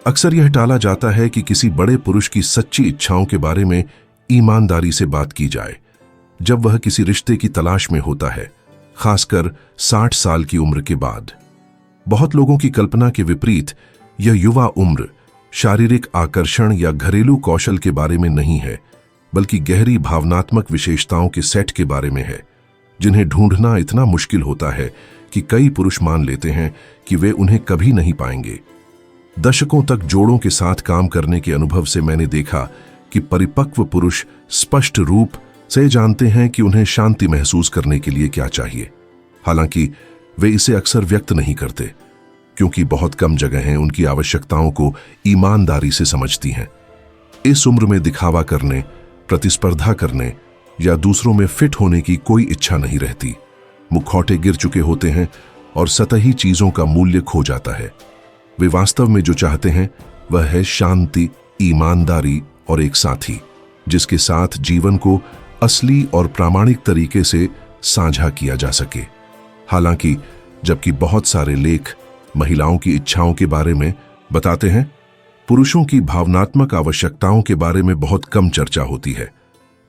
अक्सर यह टाला जाता है कि किसी बड़े पुरुष की सच्ची इच्छाओं के बारे में ईमानदारी से बात की जाए जब वह किसी रिश्ते की तलाश में होता है, खासकर 60 साल की उम्र के बाद। बहुत लोगों की कल्पना के विपरीत यह युवा उम्र शारीरिक आकर्षण या घरेलू कौशल के बारे में नहीं है, बल्कि गहरी भावनात्मक विशेषताओं के सेट के बारे में है, जिन्हें ढूंढना इतना मुश्किल होता है कि कई पुरुष मान लेते हैं कि वे उन्हें कभी नहीं पाएंगे। दशकों तक जोड़ों के साथ काम करने के अनुभव से मैंने देखा कि परिपक्व पुरुष स्पष्ट रूप से जानते हैं कि उन्हें शांति महसूस करने के लिए क्या चाहिए। हालांकि वे इसे अक्सर व्यक्त नहीं करते, क्योंकि बहुत कम जगहें उनकी आवश्यकताओं को ईमानदारी से समझती हैं। इस उम्र में दिखावा करने, प्रतिस्पर्धा करने या दूसरों में फिट होने की कोई इच्छा नहीं रहती। मुखौटे गिर चुके होते हैं और सतही चीजों का मूल्य खो जाता है। वे वास्तव में जो चाहते हैं वह है शांति, ईमानदारी और एक साथी जिसके साथ जीवन को असली और प्रामाणिक तरीके से साझा किया जा सके। हालांकि जबकि बहुत सारे लेख महिलाओं की इच्छाओं के बारे में बताते हैं, पुरुषों की भावनात्मक आवश्यकताओं के बारे में बहुत कम चर्चा होती है,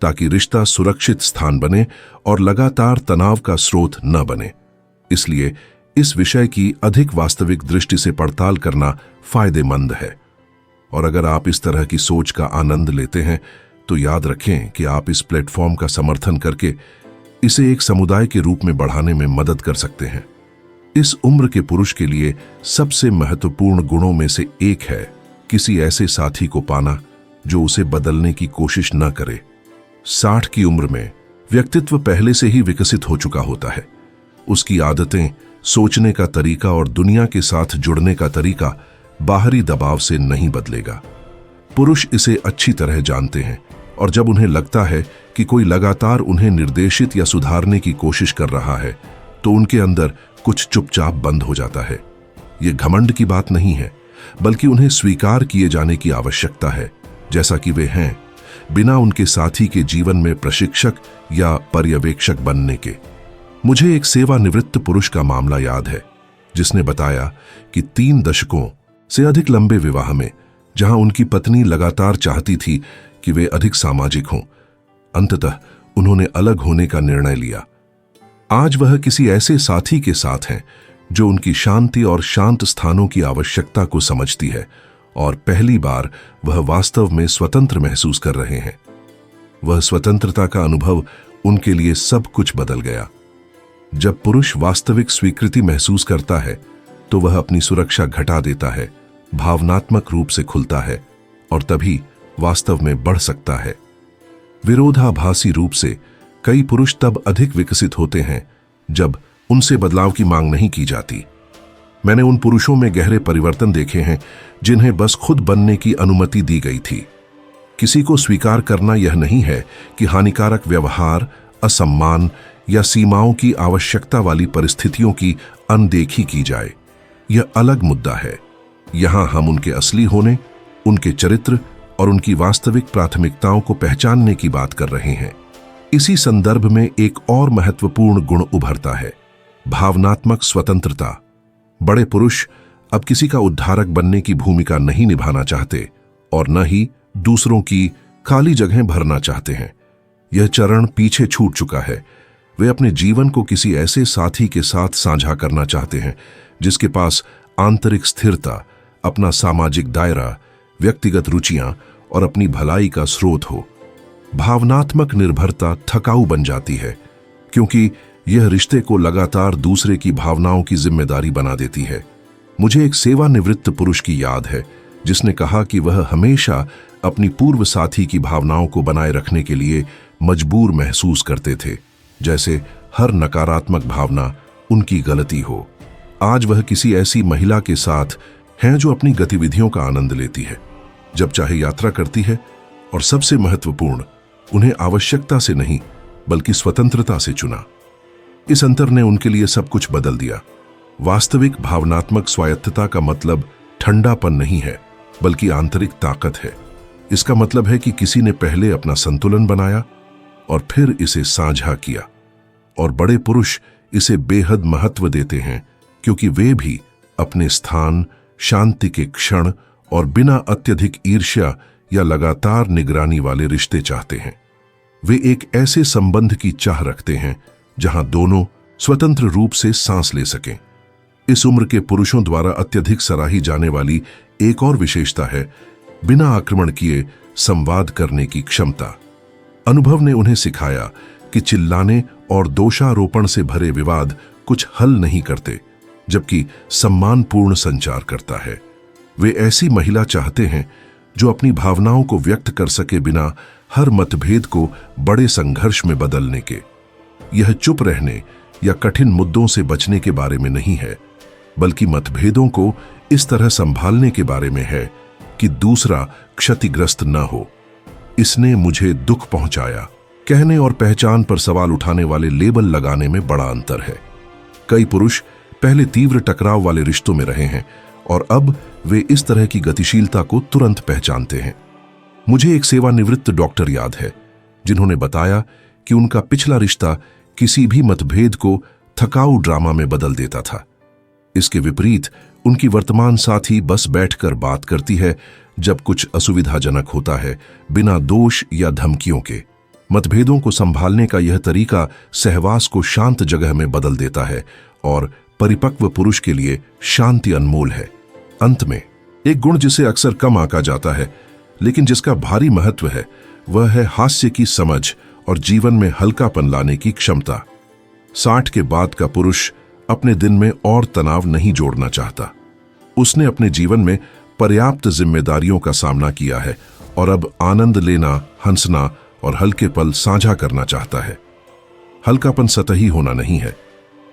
ताकि रिश्ता सुरक्षित स्थान बने और लगातार तनाव का स्रोत न बने। इसलिए इस विषय की अधिक वास्तविक दृष्टि से पड़ताल करना फायदेमंद है। और अगर आप इस तरह की सोच का आनंद लेते हैं तो याद रखें कि आप इस प्लेटफॉर्म का समर्थन करके इसे एक समुदाय के रूप में बढ़ाने में मदद कर सकते हैं। इस उम्र के पुरुष के लिए सबसे महत्वपूर्ण गुणों में से एक है किसी ऐसे साथी को पाना जो उसे बदलने की कोशिश न करे। 60 की उम्र में व्यक्तित्व पहले से ही विकसित हो चुका होता है। उसकी आदतें, सोचने का तरीका और दुनिया के साथ जुड़ने का तरीका बाहरी दबाव से नहीं बदलेगा। पुरुष इसे अच्छी तरह जानते हैं और जब उन्हें लगता है कि कोई लगातार उन्हें निर्देशित या सुधारने की कोशिश कर रहा है तो उनके अंदर कुछ चुपचाप बंद हो जाता है। ये घमंड की बात नहीं है, बल्कि उन्हें स्वीकार किए जाने की आवश्यकता है जैसा कि वे हैं, बिना उनके साथी के जीवन में प्रशिक्षक या पर्यवेक्षक बनने के। मुझे एक सेवानिवृत्त पुरुष का मामला याद है जिसने बताया कि 3 दशकों से अधिक लंबे विवाह में, जहां उनकी पत्नी लगातार चाहती थी कि वे अधिक सामाजिक हों, अंततः उन्होंने अलग होने का निर्णय लिया। आज वह किसी ऐसे साथी के साथ हैं जो उनकी शांति और शांत स्थानों की आवश्यकता को समझती है और पहली बार वह वास्तव में स्वतंत्र महसूस कर रहे हैं। वह स्वतंत्रता का अनुभव उनके लिए सब कुछ बदल गया। जब पुरुष वास्तविक स्वीकृति महसूस करता है तो वह अपनी सुरक्षा घटा देता है, भावनात्मक रूप से खुलता है और तभी वास्तव में बढ़ सकता है। विरोधाभासी रूप से कई पुरुष तब अधिक विकसित होते हैं जब उनसे बदलाव की मांग नहीं की जाती। मैंने उन पुरुषों में गहरे परिवर्तन देखे हैं जिन्हें बस खुद बनने की अनुमति दी गई थी। किसी को स्वीकार करना यह नहीं है कि हानिकारक व्यवहार, असम्मान या सीमाओं की आवश्यकता वाली परिस्थितियों की अनदेखी की जाए। यह अलग मुद्दा है। यहां हम उनके असली होने, उनके चरित्र और उनकी वास्तविक प्राथमिकताओं को पहचानने की बात कर रहे हैं। इसी संदर्भ में एक और महत्वपूर्ण गुण उभरता है, भावनात्मक स्वतंत्रता। बड़े पुरुष अब किसी का उद्धारक बनने की भूमिका नहीं निभाना चाहते और न ही दूसरों की खाली जगहें भरना चाहते हैं। यह चरण पीछे छूट चुका है। वे अपने जीवन को किसी ऐसे साथी के साथ साझा करना चाहते हैं जिसके पास आंतरिक स्थिरता, अपना सामाजिक दायरा, व्यक्तिगत रुचियां और अपनी भलाई का स्रोत हो। भावनात्मक निर्भरता थकाऊ बन जाती है क्योंकि यह रिश्ते को लगातार दूसरे की भावनाओं की जिम्मेदारी बना देती है। मुझे एक सेवानिवृत्त पुरुष की याद है जिसने कहा कि वह हमेशा अपनी पूर्व साथी की भावनाओं को बनाए रखने के लिए मजबूर महसूस करते थे, जैसे हर नकारात्मक भावना उनकी गलती हो। आज वह किसी ऐसी महिला के साथ हैं जो अपनी गतिविधियों का आनंद लेती है, जब चाहे यात्रा करती है और सबसे महत्वपूर्ण, उन्हें आवश्यकता से नहीं बल्कि स्वतंत्रता से चुना। इस अंतर ने उनके लिए सब कुछ बदल दिया। वास्तविक भावनात्मक स्वायत्तता का मतलब ठंडापन नहीं है बल्कि आंतरिक ताकत है। इसका मतलब है कि किसी ने पहले अपना संतुलन बनाया और फिर इसे साझा किया। और बड़े पुरुष इसे बेहद महत्व देते हैं क्योंकि वे भी अपने स्थान, शांति के क्षण और बिना अत्यधिक ईर्ष्या या लगातार निगरानी वाले रिश्ते चाहते हैं। वे एक ऐसे संबंध की चाह रखते हैं जहां दोनों स्वतंत्र रूप से सांस ले सकें। इस उम्र के पुरुषों द्वारा अत्यधिक सराही जाने वाली एक और विशेषता है बिना आक्रमण किए संवाद करने की क्षमता। अनुभव ने उन्हें सिखाया कि चिल्लाने और दोषारोपण से भरे विवाद कुछ हल नहीं करते, जबकि सम्मानपूर्ण संचार करता है। वे ऐसी महिला चाहते हैं जो अपनी भावनाओं को व्यक्त कर सके बिना हर मतभेद को बड़े संघर्ष में बदलने के। यह चुप रहने या कठिन मुद्दों से बचने के बारे में नहीं है, बल्कि मतभेदों को इस तरह संभालने के बारे में है कि दूसरा क्षतिग्रस्त न हो। इसने मुझे दुख पहुंचाया कहने और पहचान पर सवाल उठाने वाले लेबल लगाने में बड़ा अंतर है। कई पुरुष पहले तीव्र टकराव वाले रिश्तों में रहे हैं और अब वे इस तरह की गतिशीलता को तुरंत पहचानते हैं। मुझे एक सेवानिवृत्त डॉक्टर याद है जिन्होंने बताया कि उनका पिछला रिश्ता किसी भी मतभेद को थकाऊ ड्रामा में बदल देता था। इसके विपरीत उनकी वर्तमान साथी बस बैठकर बात करती है जब कुछ असुविधाजनक होता है, बिना दोष या धमकियों के। मतभेदों को संभालने का यह तरीका सहवास को शांत जगह में बदल देता है और परिपक्व पुरुष के लिए शांति अनमोल है। अंत में एक गुण जिसे अक्सर कम आंका जाता है लेकिन जिसका भारी महत्व है, वह है हास्य की समझ और जीवन में हल्कापन लाने की क्षमता। 60 के बाद का पुरुष अपने दिन में और तनाव नहीं जोड़ना चाहता। उसने अपने जीवन में पर्याप्त जिम्मेदारियों का सामना किया है और अब आनंद लेना, हंसना और हल्के पल साझा करना चाहता है। हल्कापन सतही होना नहीं है।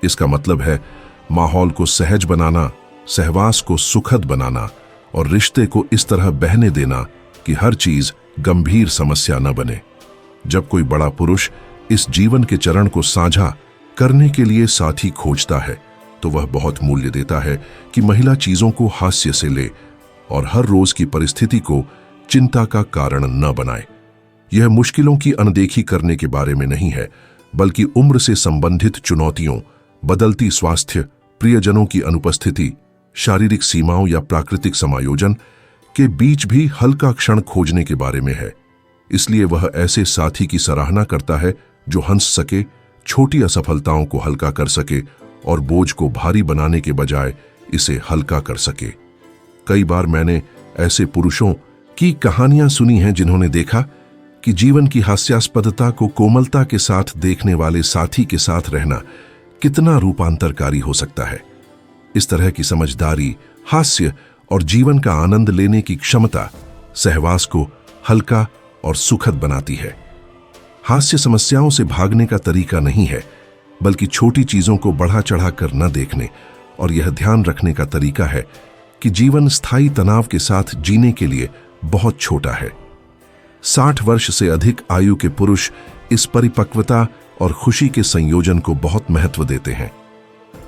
इसका मतलब है माहौल को सहज बनाना, सहवास को सुखद बनाना और रिश्ते को इस तरह बहने देना कि हर चीज गंभीर समस्या न बने। जब कोई बड़ा पुरुष इस जीवन के चरण को साझा करने के लिए साथी खोजता है तो वह बहुत मूल्य देता है कि महिला चीजों को हास्य से ले और हर रोज की परिस्थिति को चिंता का कारण न बनाए। यह मुश्किलों की अनदेखी करने के बारे में नहीं है, बल्कि उम्र से संबंधित चुनौतियों, बदलती स्वास्थ्य, प्रियजनों की अनुपस्थिति, शारीरिक सीमाओं या प्राकृतिक समायोजन के बीच भी हल्का क्षण खोजने के बारे में है। इसलिए वह ऐसे साथी की सराहना करता है जो हंस सके, छोटी असफलताओं को हल्का कर सके और बोझ को भारी बनाने के बजाय इसे हल्का कर सके। कई बार मैंने ऐसे पुरुषों की कहानियां सुनी हैं जिन्होंने देखा कि जीवन की हास्यास्पदता को कोमलता के साथ देखने वाले साथी के साथ रहना कितना रूपांतरकारी हो सकता है। इस तरह की समझदारी, हास्य और जीवन का आनंद लेने की क्षमता सहवास को हल्का और सुखद बनाती है। हास्य समस्याओं से भागने का तरीका नहीं है, बल्कि छोटी चीजों को बढ़ा चढ़ा कर न देखने और यह ध्यान रखने का तरीका है कि जीवन स्थायी तनाव के साथ जीने के लिए बहुत छोटा है। 60 वर्ष से अधिक आयु के पुरुष इस परिपक्वता और खुशी के संयोजन को बहुत महत्व देते हैं।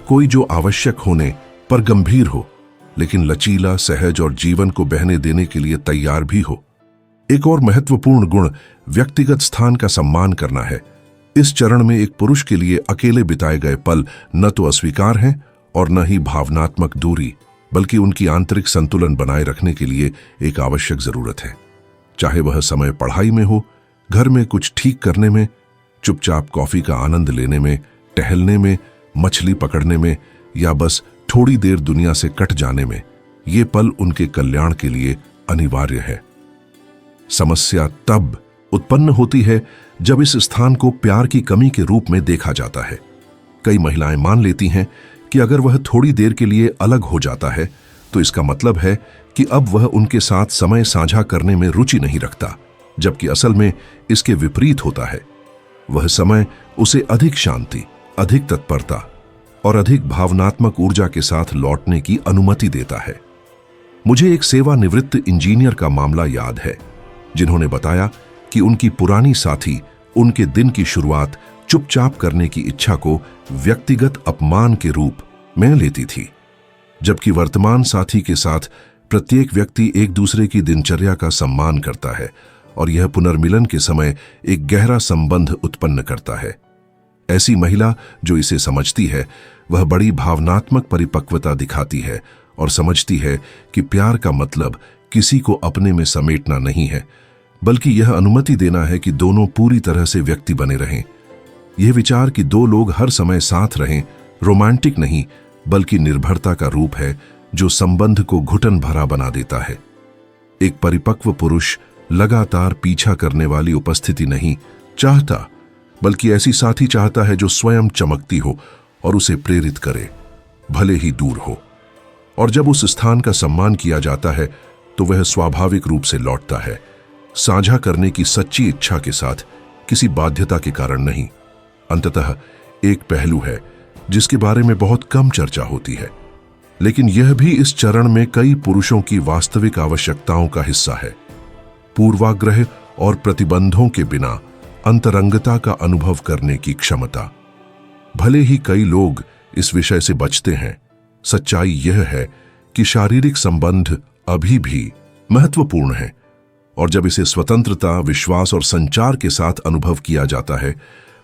कोई जो आवश्यक होने पर गंभीर हो, लेकिन लचीला, सहज और जीवन को बहने देने के लिए तैयार भी हो। एक और महत्वपूर्ण गुण व्यक्तिगत स्थान का सम्मान करना है। इस चरण में एक पुरुष के लिए अकेले बिताए गए पल न तो अस्वीकार हैं और न ही भावनात्मक दूरी, बल्कि उनकी आंतरिक संतुलन बनाए रखने के लिए एक आवश्यक जरूरत है। चाहे वह समय पढ़ाई में हो, घर में कुछ ठीक करने में, चुपचाप कॉफी का आनंद लेने में, टहलने में, मछली पकड़ने में या बस थोड़ी देर दुनिया से कट जाने में, ये पल उनके कल्याण के लिए अनिवार्य है। समस्या तब उत्पन्न होती है जब इस स्थान को प्यार की कमी के रूप में देखा जाता है। कई महिलाएं मान लेती हैं कि अगर वह थोड़ी देर के लिए अलग हो जाता है तो इसका मतलब है कि अब वह उनके साथ समय साझा करने में रुचि नहीं रखता, जबकि असल में इसके विपरीत होता है। वह समय उसे अधिक शांति, अधिक तत्परता और अधिक भावनात्मक ऊर्जा के साथ लौटने की अनुमति देता है। मुझे एक सेवानिवृत्त इंजीनियर का मामला याद है जिन्होंने बताया कि उनकी पुरानी साथी उनके दिन की शुरुआत चुपचाप करने की इच्छा को व्यक्तिगत अपमान के रूप में लेती थी, जबकि वर्तमान साथी के साथ प्रत्येक व्यक्ति एक दूसरे की दिनचर्या का सम्मान करता है और यह पुनर्मिलन के समय एक गहरा संबंध उत्पन्न करता है। ऐसी महिला जो इसे समझती है वह बड़ी भावनात्मक परिपक्वता दिखाती है और समझती है कि प्यार का मतलब किसी को अपने में समेटना नहीं है, बल्कि यह अनुमति देना है कि दोनों पूरी तरह से व्यक्ति बने रहें। यह विचार कि दो लोग हर समय साथ रहें रोमांटिक नहीं, बल्कि निर्भरता का रूप है जो संबंध को घुटन भरा बना देता है। एक परिपक्व पुरुष लगातार पीछा करने वाली उपस्थिति नहीं चाहता, बल्कि ऐसी साथी चाहता है जो स्वयं चमकती हो और उसे प्रेरित करे, भले ही दूर हो। और जब उस स्थान का सम्मान किया जाता है तो वह स्वाभाविक रूप से लौटता है, साझा करने की सच्ची इच्छा के साथ, किसी बाध्यता के कारण नहीं। अंततः एक पहलू है जिसके बारे में बहुत कम चर्चा होती है, लेकिन यह भी इस चरण में कई पुरुषों की वास्तविक आवश्यकताओं का हिस्सा है। पूर्वाग्रह और प्रतिबंधों के बिना अंतरंगता का अनुभव करने की क्षमता। भले ही कई लोग इस विषय से बचते हैं, सच्चाई यह है कि शारीरिक संबंध अभी भी महत्वपूर्ण है, और जब इसे स्वतंत्रता, विश्वास और संचार के साथ अनुभव किया जाता है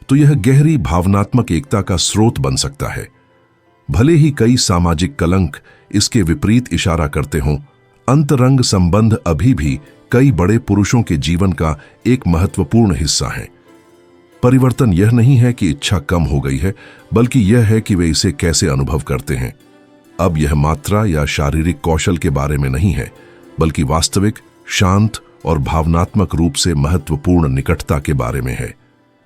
तो यह गहरी भावनात्मक एकता का स्रोत बन सकता है। भले ही कई सामाजिक कलंक इसके विपरीत इशारा करते हों, अंतरंग संबंध अभी भी कई बड़े पुरुषों के जीवन का एक महत्वपूर्ण हिस्सा है। परिवर्तन यह नहीं है कि इच्छा कम हो गई है, बल्कि यह है कि वे इसे कैसे अनुभव करते हैं। अब यह मात्रा या शारीरिक कौशल के बारे में नहीं है, बल्कि वास्तविक, शांत और भावनात्मक रूप से महत्वपूर्ण निकटता के बारे में है।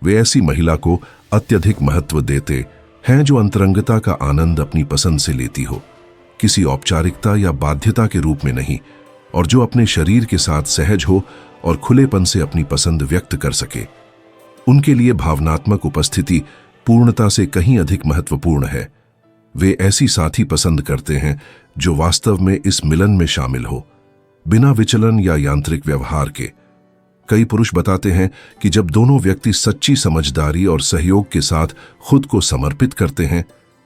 वे ऐसी महिला को अत्यधिक महत्व देते हैं जो अंतरंगता का आनंद अपनी पसंद से लेती हो, किसी औपचारिकता या बाध्यता के रूप में नहीं, और जो अपने शरीर के साथ सहज हो और खुलेपन से अपनी पसंद व्यक्त कर सके। उनके लिए भावनात्मक उपस्थिति पूर्णता से कहीं अधिक महत्वपूर्ण है। वे ऐसी साथी पसंद करते हैं जो वास्तव में इस मिलन में शामिल हो, बिना विचलन या यांत्रिक व्यवहार के। कई पुरुष बताते हैं कि जब दोनों व्यक्ति सच्ची समझदारी और सहयोग के साथ खुद को समर्पित करते हैं,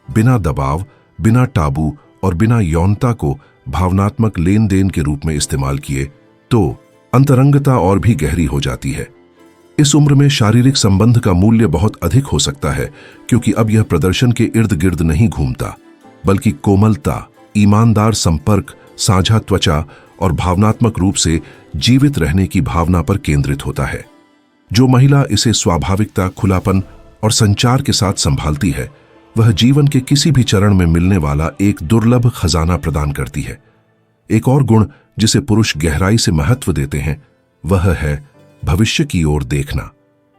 बिना दबाव, बिना टाबू और बिना यौनता को भावनात्मक लेन देन के रूप में इस्तेमाल किए, तो अंतरंगता और भी गहरी हो जाती है। इस उम्र में शारीरिक संबंध का मूल्य बहुत अधिक हो सकता है, क्योंकि अब यह प्रदर्शन के इर्द गिर्द नहीं घूमता, बल्कि कोमलता, ईमानदार संपर्क, साझा त्वचा और भावनात्मक रूप से जीवित रहने की भावना पर केंद्रित होता है। जो महिला इसे स्वाभाविकता, खुलापन और संचार के साथ संभालती है, वह जीवन के किसी भी चरण में मिलने वाला एक दुर्लभ खजाना प्रदान करती है। एक और गुण जिसे पुरुष गहराई से महत्व देते हैं वह है भविष्य की ओर देखना,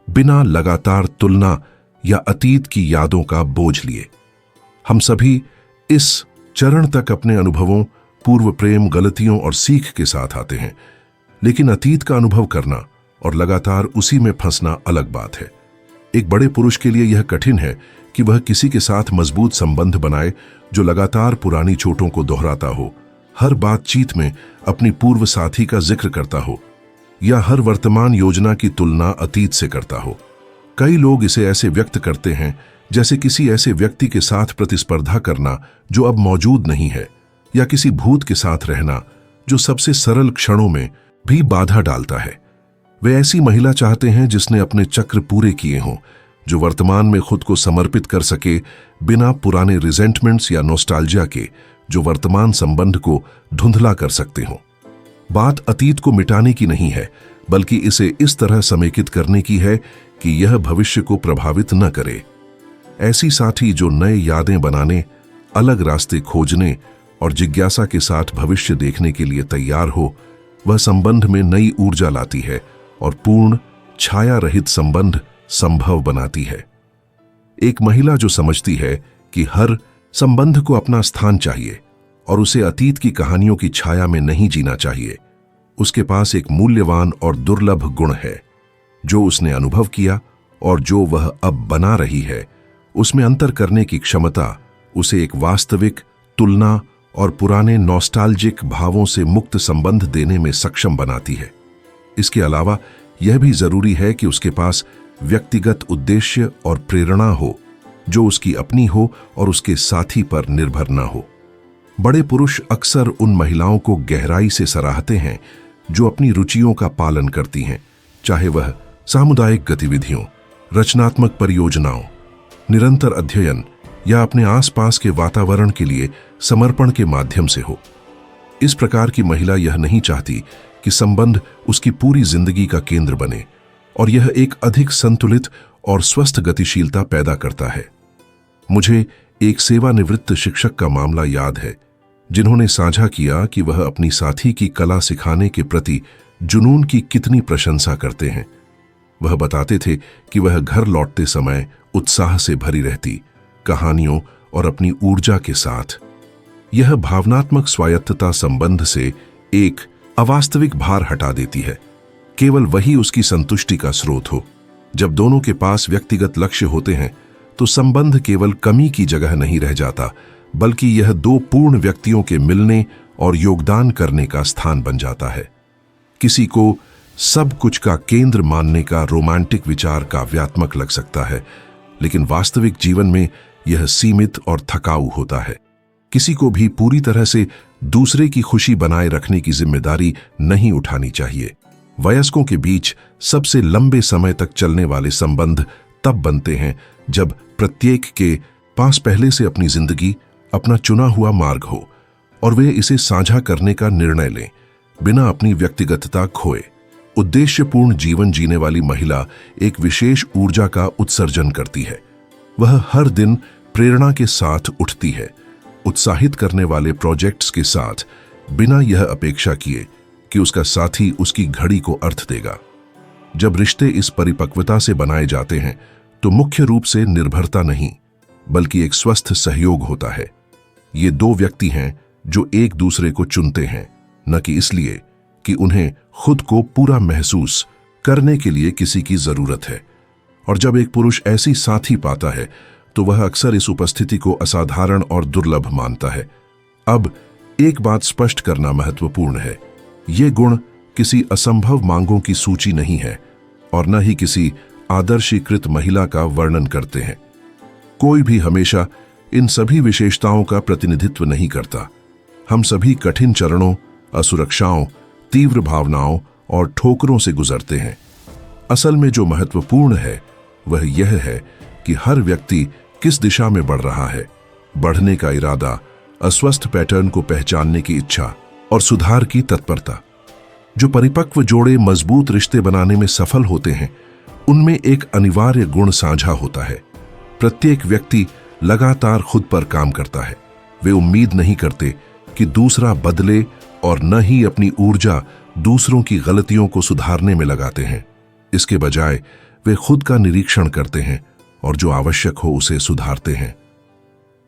बिना लगातार तुलना या अतीत की यादों का बोझ लिए। हम सभी इस चरण तक अपने अनुभवों, पूर्व प्रेम, गलतियों और सीख के साथ आते हैं, लेकिन अतीत का अनुभव करना और लगातार उसी में फंसना अलग बात है। एक बड़े पुरुष के लिए यह कठिन है कि वह किसी के साथ मजबूत संबंध बनाए जो लगातार पुरानी चोटों को दोहराता हो, हर बातचीत में अपनी पूर्व साथी का जिक्र करता हो या हर वर्तमान योजना की तुलना अतीत से करता हो। कई लोग इसे ऐसे व्यक्त करते हैं जैसे किसी ऐसे व्यक्ति के साथ प्रतिस्पर्धा करना जो अब मौजूद नहीं है, या किसी भूत के साथ रहना जो सबसे सरल क्षणों में भी बाधा डालता है। वे ऐसी महिला चाहते हैं जिसने अपने चक्र पूरे किए हों, जो वर्तमान में खुद को समर्पित कर सके बिना पुराने रिजेंटमेंट्स या नॉस्टैल्जिया के, जो वर्तमान संबंध को धुंधला कर सकते हों। बात अतीत को मिटाने की नहीं है, बल्कि इसे इस तरह समेकित करने की है कि यह भविष्य को प्रभावित न करे। ऐसी साथी जो नए यादें बनाने, अलग रास्ते खोजने और जिज्ञासा के साथ भविष्य देखने के लिए तैयार हो, वह संबंध में नई ऊर्जा लाती है और पूर्ण, छाया रहित संबंध संभव बनाती है। एक महिला जो समझती है कि हर संबंध को अपना स्थान चाहिए और उसे अतीत की कहानियों की छाया में नहीं जीना चाहिए, उसके पास एक मूल्यवान और दुर्लभ गुण है। जो उसने अनुभव किया और जो वह अब बना रही है, उसमें अंतर करने की क्षमता उसे एक वास्तविक, तुलना और पुराने नॉस्टैल्जिक भावों से मुक्त संबंध देने में सक्षम बनाती है। इसके अलावा यह भी जरूरी है कि उसके पास व्यक्तिगत उद्देश्य और प्रेरणा हो, जो उसकी अपनी हो और उसके साथी पर निर्भर न हो। बड़े पुरुष अक्सर उन महिलाओं को गहराई से सराहते हैं जो अपनी रुचियों का पालन करती हैं, चाहे वह सामुदायिक गतिविधियों, रचनात्मक परियोजनाओं, निरंतर अध्ययन या अपने आसपास के वातावरण के लिए समर्पण के माध्यम से हो। इस प्रकार की महिला यह नहीं चाहती कि संबंध उसकी पूरी जिंदगी का केंद्र बने, और यह एक अधिक संतुलित और स्वस्थ गतिशीलता पैदा करता है। मुझे एक सेवानिवृत्त शिक्षक का मामला याद है, जिन्होंने साझा किया कि वह अपनी साथी की कला सिखाने के प्रति जुनून की कितनी प्रशंसा करते हैं। वह बताते थे कि वह घर लौटते समय उत्साह से भरी रहती, कहानियों और अपनी ऊर्जा के साथ। यह भावनात्मक स्वायत्तता संबंध से एक अवास्तविक भार हटा देती है। केवल वही उसकी संतुष्टि का स्रोत हो। जब दोनों के पास व्यक्तिगत लक्ष्य होते हैं तो संबंध केवल कमी की जगह नहीं रह जाता, बल्कि यह दो पूर्ण व्यक्तियों के मिलने और योगदान करने का स्थान बन जाता है। किसी को सब कुछ का केंद्र मानने का रोमांटिक विचार काव्यात्मक लग सकता है, लेकिन वास्तविक जीवन में यह सीमित और थकाऊ होता है। किसी को भी पूरी तरह से दूसरे की खुशी बनाए रखने की जिम्मेदारी नहीं उठानी चाहिए। वयस्कों के बीच सबसे लंबे समय तक चलने वाले संबंध तब बनते हैं जब प्रत्येक के पास पहले से अपनी जिंदगी, अपना चुना हुआ मार्ग हो और वे इसे साझा करने का निर्णय लें, बिना अपनी व्यक्तिगतता खोए। उद्देश्यपूर्ण जीवन जीने वाली महिला एक विशेष ऊर्जा का उत्सर्जन करती है। वह हर दिन प्रेरणा के साथ उठती है, उत्साहित करने वाले प्रोजेक्ट्स के साथ, बिना यह अपेक्षा किए कि उसका साथी उसकी घड़ी को अर्थ देगा। जब रिश्ते इस परिपक्वता से बनाए जाते हैं तो मुख्य रूप से निर्भरता नहीं, बल्कि एक स्वस्थ सहयोग होता है। ये दो व्यक्ति हैं जो एक दूसरे को चुनते हैं, न कि इसलिए कि उन्हें खुद को पूरा महसूस करने के लिए किसी की जरूरत है। और जब एक पुरुष ऐसी साथी पाता है तो वह अक्सर इस उपस्थिति को असाधारण और दुर्लभ मानता है। अब एक बात स्पष्ट करना महत्वपूर्ण है, ये गुण किसी असंभव मांगों की सूची नहीं है और न ही किसी आदर्शीकृत महिला का वर्णन करते हैं। कोई भी हमेशा इन सभी विशेषताओं का प्रतिनिधित्व नहीं करता। हम सभी कठिन चरणों, असुरक्षाओं, तीव्र भावनाओं और ठोकरों से गुजरते हैं। असल में जो महत्वपूर्ण है वह यह है कि हर व्यक्ति किस दिशा में बढ़ रहा है। बढ़ने का इरादा, अस्वस्थ पैटर्न को पहचानने की इच्छा और सुधार की तत्परता। जो परिपक्व जोड़े मजबूत रिश्ते बनाने में सफल होते हैं, उनमें एक अनिवार्य गुण साझा होता है। प्रत्येक व्यक्ति लगातार खुद पर काम करता है। वे उम्मीद नहीं करते कि दूसरा बदले और न ही अपनी ऊर्जा दूसरों की गलतियों को सुधारने में लगाते हैं। इसके बजाय वे खुद का निरीक्षण करते हैं और जो आवश्यक हो उसे सुधारते हैं।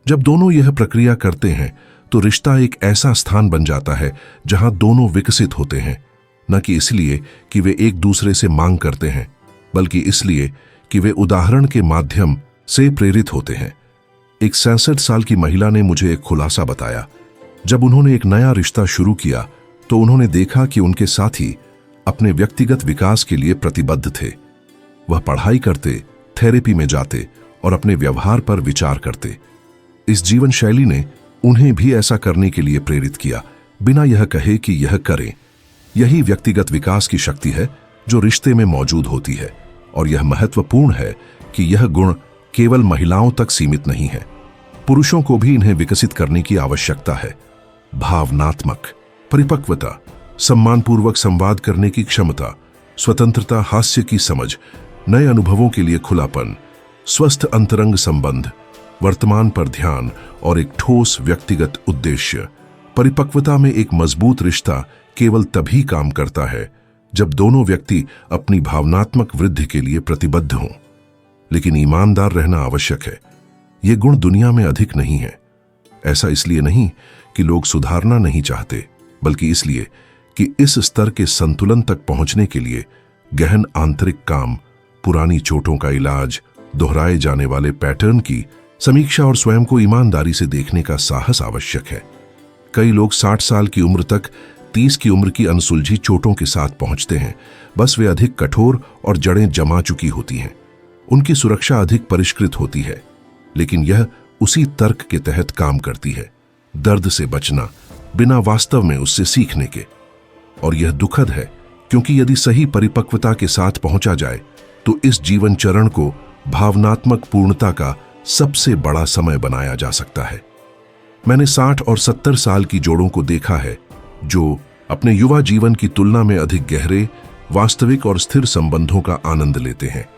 जब दोनों यह प्रक्रिया करते हैं तो रिश्ता एक ऐसा स्थान बन जाता है जहां दोनों विकसित होते हैं, न कि इसलिए कि वे एक दूसरे से मांग करते हैं, बल्कि इसलिए कि वे उदाहरण के माध्यम से प्रेरित होते हैं। एक 66 साल की महिला ने मुझे एक खुलासा बताया। जब उन्होंने एक नया रिश्ता शुरू किया तो उन्होंने देखा कि उनके साथी अपने व्यक्तिगत विकास के लिए प्रतिबद्ध थे। वह पढ़ाई करते, थेरेपी में जाते और अपने व्यवहार पर विचार करते। इस जीवन शैली ने उन्हें भी ऐसा करने के लिए प्रेरित किया, बिना यह कहे कि यह करें। यही व्यक्तिगत विकास की शक्ति है जो रिश्ते में मौजूद होती है, और यह महत्वपूर्ण है कि यह गुण केवल महिलाओं तक सीमित नहीं है। पुरुषों को भी इन्हें विकसित करने की आवश्यकता है। भावनात्मक परिपक्वता, सम्मानपूर्वक संवाद करने की क्षमता, स्वतंत्रता, हास्य की समझ, नए अनुभवों के लिए खुलापन, स्वस्थ अंतरंग संबंध, वर्तमान पर ध्यान और एक ठोस व्यक्तिगत उद्देश्य। परिपक्वता में एक मजबूत रिश्ता केवल तभी काम करता है जब दोनों व्यक्ति अपनी भावनात्मक वृद्धि के लिए प्रतिबद्ध हों। लेकिन ईमानदार रहना आवश्यक है। ये गुण दुनिया में अधिक नहीं है। ऐसा इसलिए नहीं कि लोग सुधारना नहीं चाहते, बल्कि इसलिए कि इस स्तर के संतुलन तक पहुंचने के लिए गहन आंतरिक काम, पुरानी चोटों का इलाज, दोहराए जाने वाले पैटर्न की समीक्षा और स्वयं को ईमानदारी से देखने का साहस आवश्यक है। कई लोग 60 साल की उम्र तक 30 की उम्र की अनसुलझी चोटों के साथ पहुंचते हैं। बस वे अधिक कठोर और जड़ें जमा चुकी होती हैं। उनकी सुरक्षा अधिक परिष्कृत होती है, लेकिन यह उसी तर्क के तहत काम करती है, दर्द से बचना बिना वास्तव में उससे सीखने के। और यह दुखद है, क्योंकि यदि सही परिपक्वता के साथ पहुंचा जाए तो इस जीवन चरण को भावनात्मक पूर्णता का सबसे बड़ा समय बनाया जा सकता है। मैंने 60 और 70 साल की जोड़ों को देखा है जो अपने युवा जीवन की तुलना में अधिक गहरे, वास्तविक और स्थिर संबंधों का आनंद लेते हैं।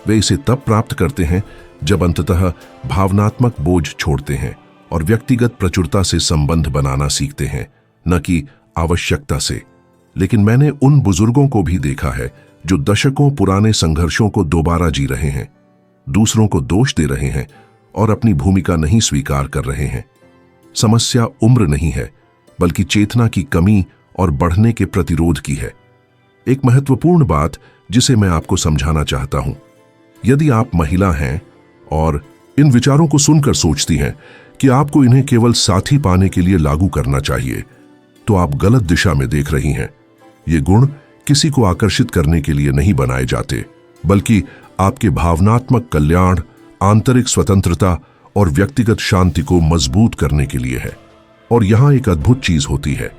वे इसे तब प्राप्त करते हैं जब अंततः भावनात्मक बोझ छोड़ते हैं और व्यक्तिगत प्रचुरता से संबंध बनाना सीखते हैं, न कि आवश्यकता से। लेकिन मैंने उन बुजुर्गों को भी देखा है जो दशकों पुराने संघर्षों को दोबारा जी रहे हैं, दूसरों को दोष दे रहे हैं और अपनी भूमिका नहीं स्वीकार कर रहे हैं। समस्या उम्र नहीं है, बल्कि चेतना की कमी और बढ़ने के प्रतिरोध की है। एक महत्वपूर्ण बात जिसे मैं आपको समझाना चाहता हूं, यदि आप महिला हैं और इन विचारों को सुनकर सोचती हैं कि आपको इन्हें केवल साथी पाने के लिए लागू करना चाहिए, तो आप गलत दिशा में देख रही हैं। ये गुण किसी को आकर्षित करने के लिए नहीं बनाए जाते, बल्कि आपके भावनात्मक कल्याण, आंतरिक स्वतंत्रता और व्यक्तिगत शांति को मजबूत करने के लिए है। और यहां एक अद्भुत चीज होती है,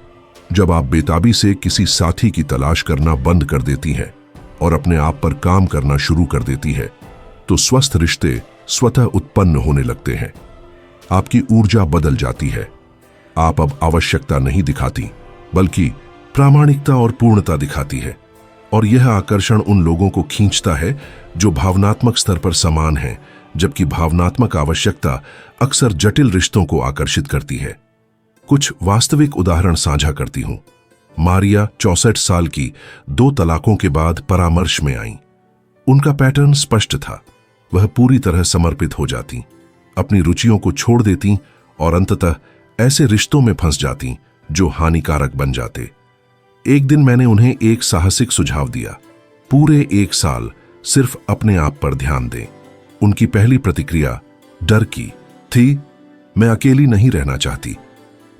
जब आप बेताबी से किसी साथी की तलाश करना बंद कर देती हैं और अपने आप पर काम करना शुरू कर देती है, तो स्वस्थ रिश्ते स्वतः उत्पन्न होने लगते हैं। आपकी ऊर्जा बदल जाती है। आप अब आवश्यकता नहीं दिखाती, बल्कि प्रामाणिकता और पूर्णता दिखाती है। और यह आकर्षण उन लोगों को खींचता है जो भावनात्मक स्तर पर समान हैं, जबकि भावनात्मक आवश्यकता अक्सर जटिल रिश्तों को आकर्षित करती है। कुछ वास्तविक उदाहरण साझा करती हूं। मारिया 64 साल की 2 तलाकों के बाद परामर्श में आईं। उनका पैटर्न स्पष्ट था। वह पूरी तरह समर्पित हो जाती, अपनी रुचियों को छोड़ देती और अंततः ऐसे रिश्तों में फंस जाती जो हानिकारक बन जाते। एक दिन मैंने उन्हें एक साहसिक सुझाव दिया, पूरे 1 साल सिर्फ अपने आप पर ध्यान दें। उनकी पहली प्रतिक्रिया डर की थी। मैं अकेली नहीं रहना चाहती।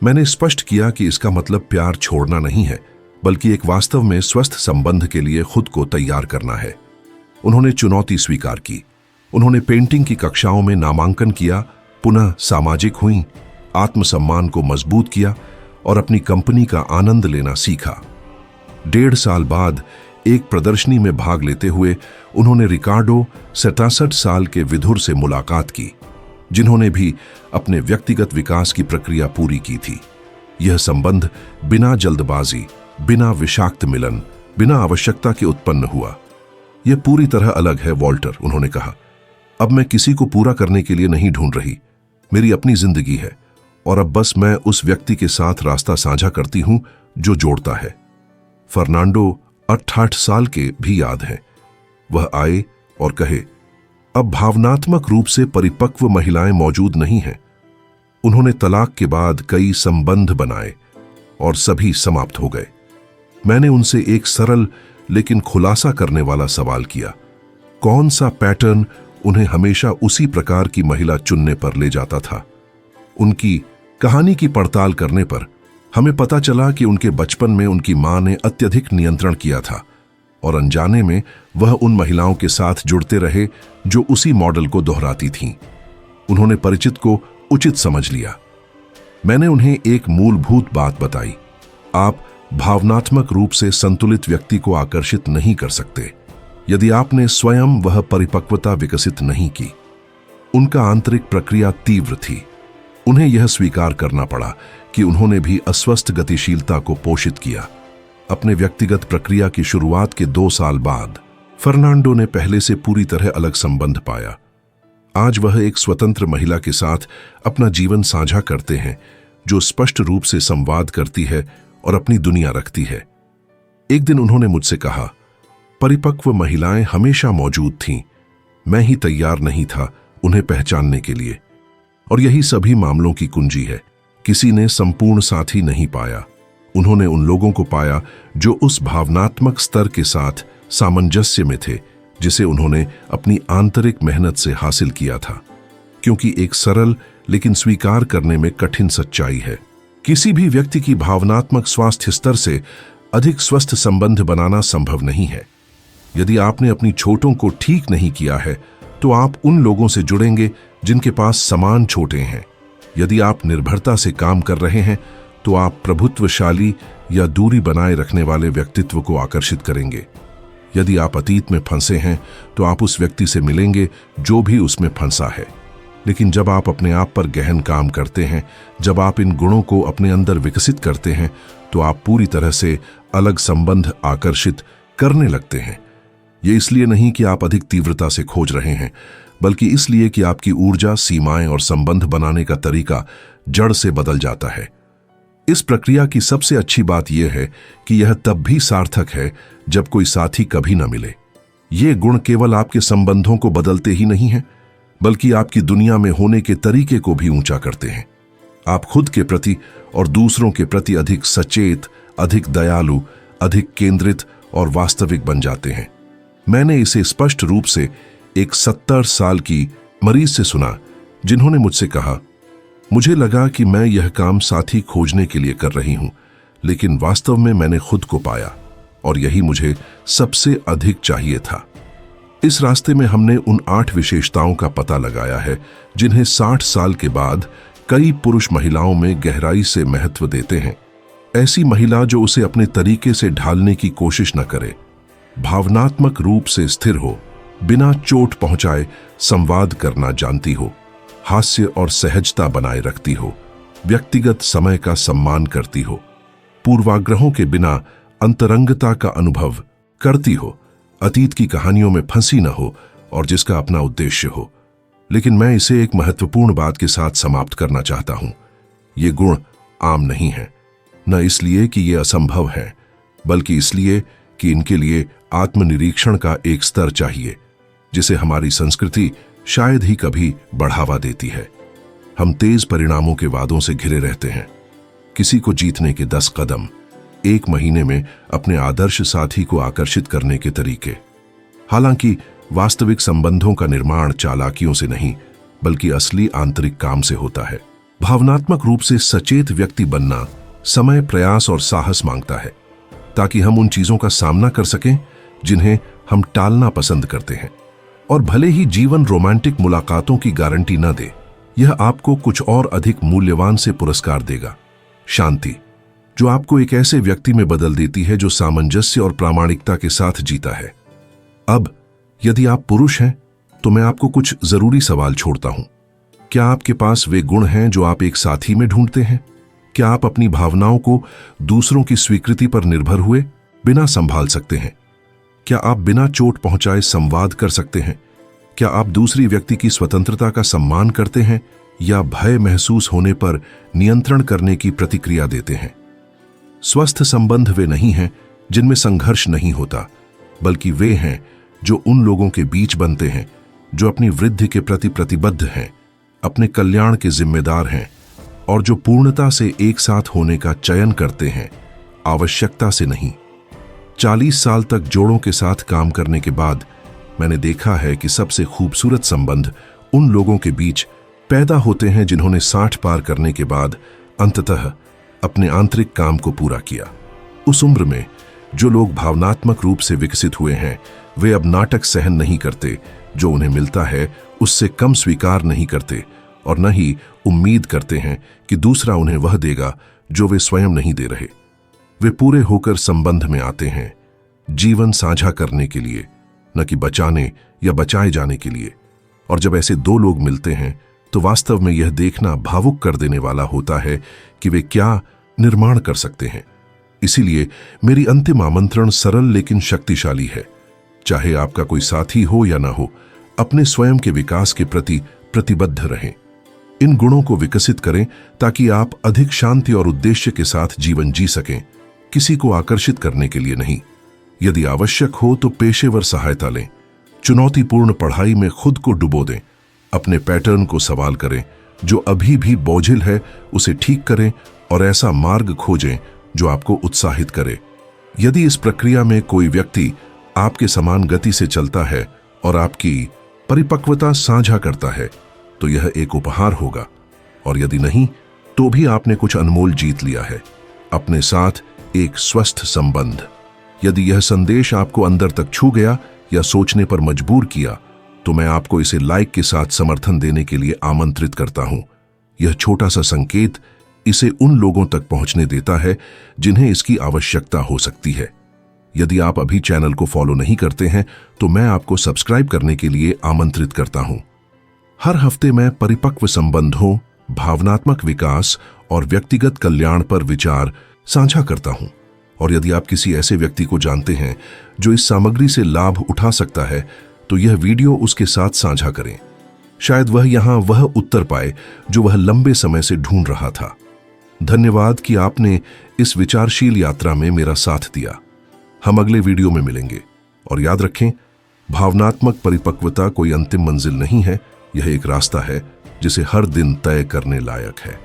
मैंने स्पष्ट किया कि इसका मतलब प्यार छोड़ना नहीं है, बल्कि एक वास्तव में स्वस्थ संबंध के लिए खुद को तैयार करना है। उन्होंने चुनौती स्वीकार की। उन्होंने पेंटिंग की कक्षाओं में नामांकन किया, पुनः सामाजिक हुईं, आत्मसम्मान को मजबूत किया और अपनी कंपनी का आनंद लेना सीखा। 1.5 साल बाद एक प्रदर्शनी में भाग लेते हुए उन्होंने रिकार्डो 67 साल के विधुर से मुलाकात की, जिन्होंने भी अपने व्यक्तिगत विकास की प्रक्रिया पूरी की थी। यह संबंध बिना जल्दबाजी, बिना विषाक्त मिलन, बिना आवश्यकता के उत्पन्न हुआ। यह पूरी तरह अलग है, वॉल्टर, उन्होंने कहा। अब मैं किसी को पूरा करने के लिए नहीं ढूंढ रही। मेरी अपनी जिंदगी है और अब बस मैं उस व्यक्ति के साथ रास्ता साझा करती हूं जो जोड़ता है। फर्नांडो 68 साल के भी याद हैं। वह आए और कहे, अब भावनात्मक रूप से परिपक्व महिलाएं मौजूद नहीं हैं। उन्होंने तलाक के बाद कई संबंध बनाए और सभी समाप्त हो गए। मैंने उनसे एक सरल लेकिन खुलासा करने वाला सवाल किया, कौन सा पैटर्न उन्हें हमेशा उसी प्रकार की महिला चुनने पर ले जाता था। उनकी कहानी की पड़ताल करने पर हमें पता चला कि उनके बचपन में उनकी मां ने अत्यधिक नियंत्रण किया था और अनजाने में वह उन महिलाओं के साथ जुड़ते रहे जो उसी मॉडल को दोहराती थीं। उन्होंने परिचित को उचित समझ लिया। मैंने उन्हें एक मूलभूत बात बताई, आप भावनात्मक रूप से संतुलित व्यक्ति को आकर्षित नहीं कर सकते यदि आपने स्वयं वह परिपक्वता विकसित नहीं की। उनका आंतरिक प्रक्रिया तीव्र थी। उन्हें यह स्वीकार करना पड़ा कि उन्होंने भी अस्वस्थ गतिशीलता को पोषित किया। अपने व्यक्तिगत प्रक्रिया की शुरुआत के 2 साल बाद फर्नांडो ने पहले से पूरी तरह अलग संबंध पाया। आज वह एक स्वतंत्र महिला के साथ अपना जीवन साझा करते हैं जो स्पष्ट रूप से संवाद करती है और अपनी दुनिया रखती है। एक दिन उन्होंने मुझसे कहा, परिपक्व महिलाएं हमेशा मौजूद थीं, मैं ही तैयार नहीं था उन्हें पहचानने के लिए। और यही सभी मामलों की कुंजी है। किसी ने संपूर्ण साथी नहीं पाया, उन्होंने उन लोगों को पाया जो उस भावनात्मक स्तर के साथ सामंजस्य में थे जिसे उन्होंने अपनी आंतरिक मेहनत से हासिल किया था। क्योंकि एक सरल लेकिन स्वीकार करने में कठिन सच्चाई है, किसी भी व्यक्ति की भावनात्मक स्वास्थ्य स्तर से अधिक स्वस्थ संबंध बनाना संभव नहीं है। यदि आपने अपनी छोटों को ठीक नहीं किया है तो आप उन लोगों से जुड़ेंगे जिनके पास समान छोटे हैं। यदि आप निर्भरता से काम कर रहे हैं तो आप प्रभुत्वशाली या दूरी बनाए रखने वाले व्यक्तित्व को आकर्षित करेंगे। यदि आप अतीत में फंसे हैं तो आप उस व्यक्ति से मिलेंगे जो भी उसमें फंसा है। लेकिन जब आप अपने आप पर गहन काम करते हैं, जब आप इन गुणों को अपने अंदर विकसित करते हैं, तो आप पूरी तरह से अलग संबंध आकर्षित करने लगते हैं। ये इसलिए नहीं कि आप अधिक तीव्रता से खोज रहे हैं, बल्कि इसलिए कि आपकी ऊर्जा, सीमाएं और संबंध बनाने का तरीका जड़ से बदल जाता है। इस प्रक्रिया की सबसे अच्छी बात यह है कि यह तब भी सार्थक है जब कोई साथी कभी न मिले। ये गुण केवल आपके संबंधों को बदलते ही नहीं हैं, बल्कि आपकी दुनिया में होने के तरीके को भी ऊंचा करते हैं। आप खुद के प्रति और दूसरों के प्रति अधिक सचेत, अधिक दयालु, अधिक केंद्रित और वास्तविक बन जाते हैं। मैंने इसे स्पष्ट रूप से एक 70 साल की मरीज से सुना, जिन्होंने मुझसे कहा, मुझे लगा कि मैं यह काम साथी खोजने के लिए कर रही हूं, लेकिन वास्तव में मैंने खुद को पाया और यही मुझे सबसे अधिक चाहिए था। इस रास्ते में हमने उन 8 विशेषताओं का पता लगाया है जिन्हें 60 साल के बाद कई पुरुष महिलाओं में गहराई से महत्व देते हैं। ऐसी महिला जो उसे अपने तरीके से ढालने की कोशिश न करे, भावनात्मक रूप से स्थिर हो, बिना चोट पहुंचाए संवाद करना जानती हो, हास्य और सहजता बनाए रखती हो, व्यक्तिगत समय का सम्मान करती हो, पूर्वाग्रहों के बिना अंतरंगता का अनुभव करती हो, अतीत की कहानियों में फंसी न हो और जिसका अपना उद्देश्य हो। लेकिन मैं इसे एक महत्वपूर्ण बात के साथ समाप्त करना चाहता हूं। ये गुण आम नहीं है, न इसलिए कि ये असंभव है, बल्कि इसलिए कि इनके लिए आत्मनिरीक्षण का एक स्तर चाहिए, जिसे हमारी संस्कृति शायद ही कभी बढ़ावा देती है। हम तेज परिणामों के वादों से घिरे रहते हैं, किसी को जीतने के 10 कदम, 1 महीने में अपने आदर्श साथी को आकर्षित करने के तरीके। हालांकि वास्तविक संबंधों का निर्माण चालाकियों से नहीं, बल्कि असली आंतरिक काम से होता है। भावनात्मक रूप से सचेत व्यक्ति बनना समय, प्रयास और साहस मांगता है, ताकि हम उन चीजों का सामना कर सकें जिन्हें हम टालना पसंद करते हैं। और भले ही जीवन रोमांटिक मुलाकातों की गारंटी न दे, यह आपको कुछ और अधिक मूल्यवान से पुरस्कार देगा, शांति, जो आपको एक ऐसे व्यक्ति में बदल देती है जो सामंजस्य और प्रामाणिकता के साथ जीता है। अब यदि आप पुरुष हैं, तो मैं आपको कुछ जरूरी सवाल छोड़ता हूं। क्या आपके पास वे गुण हैं जो आप एक साथी में ढूंढते हैं? क्या आप अपनी भावनाओं को दूसरों की स्वीकृति पर निर्भर हुए बिना संभाल सकते हैं? क्या आप बिना चोट पहुंचाए संवाद कर सकते हैं? क्या आप दूसरी व्यक्ति की स्वतंत्रता का सम्मान करते हैं या भय महसूस होने पर नियंत्रण करने की प्रतिक्रिया देते हैं? स्वस्थ संबंध वे नहीं हैं जिनमें संघर्ष नहीं होता, बल्कि वे हैं जो उन लोगों के बीच बनते हैं जो अपनी वृद्धि के प्रति प्रतिबद्ध हैं, अपने कल्याण के जिम्मेदार हैं और जो पूर्णता से एक साथ होने का चयन करते हैं, आवश्यकता से नहीं। 40 साल तक जोड़ों के साथ काम करने के बाद मैंने देखा है कि सबसे खूबसूरत संबंध उन लोगों के बीच पैदा होते हैं जिन्होंने 60 पार करने के बाद अंततः अपने आंतरिक काम को पूरा किया। उस उम्र में जो लोग भावनात्मक रूप से विकसित हुए हैं, वे अब नाटक सहन नहीं करते, जो उन्हें मिलता है उससे कम स्वीकार नहीं करते और न ही उम्मीद करते हैं कि दूसरा उन्हें वह देगा जो वे स्वयं नहीं दे रहे। वे पूरे होकर संबंध में आते हैं, जीवन साझा करने के लिए, न कि बचाने या बचाए जाने के लिए। और जब ऐसे 2 लोग मिलते हैं तो वास्तव में यह देखना भावुक कर देने वाला होता है कि वे क्या निर्माण कर सकते हैं। इसीलिए मेरी अंतिम आमंत्रण सरल लेकिन शक्तिशाली है। चाहे आपका कोई साथी हो या ना हो, अपने स्वयं के विकास के प्रति प्रतिबद्ध रहें। इन गुणों को विकसित करें ताकि आप अधिक शांति और उद्देश्य के साथ जीवन जी सकें, किसी को आकर्षित करने के लिए नहीं। यदि आवश्यक हो तो पेशेवर सहायता लें, चुनौतीपूर्ण पढ़ाई में खुद को डुबो दें, अपने पैटर्न को सवाल करें, जो अभी भी बोझिल है उसे ठीक करें और ऐसा मार्ग खोजें जो आपको उत्साहित करे। यदि इस प्रक्रिया में कोई व्यक्ति आपके समान गति से चलता है और आपकी परिपक्वता साझा करता है, तो यह एक उपहार होगा, और यदि नहीं तो भी आपने कुछ अनमोल जीत लिया है, अपने साथ एक स्वस्थ संबंध। यदि यह संदेश आपको अंदर तक छू गया या सोचने पर मजबूर किया, तो मैं आपको इसे लाइक के साथ समर्थन देने के लिए आमंत्रित करता हूं। यह छोटा सा संकेत इसे उन लोगों तक पहुंचने देता है जिन्हें इसकी आवश्यकता हो सकती है। यदि आप अभी चैनल को फॉलो नहीं करते हैं, तो मैं आपको सब्सक्राइब करने के लिए आमंत्रित करता हूं। हर हफ्ते मैं परिपक्व संबंधों, भावनात्मक विकास और व्यक्तिगत कल्याण पर विचार साझा करता हूं। और यदि आप किसी ऐसे व्यक्ति को जानते हैं जो इस सामग्री से लाभ उठा सकता है, तो यह वीडियो उसके साथ साझा करें। शायद वह उत्तर पाए जो वह लंबे समय से ढूंढ रहा था। धन्यवाद कि आपने इस विचारशील यात्रा में मेरा साथ दिया। हम अगले वीडियो में मिलेंगे। और याद रखें, भावनात्मक परिपक्वता कोई अंतिम मंजिल नहीं है, यह एक रास्ता है जिसे हर दिन तय करने लायक है।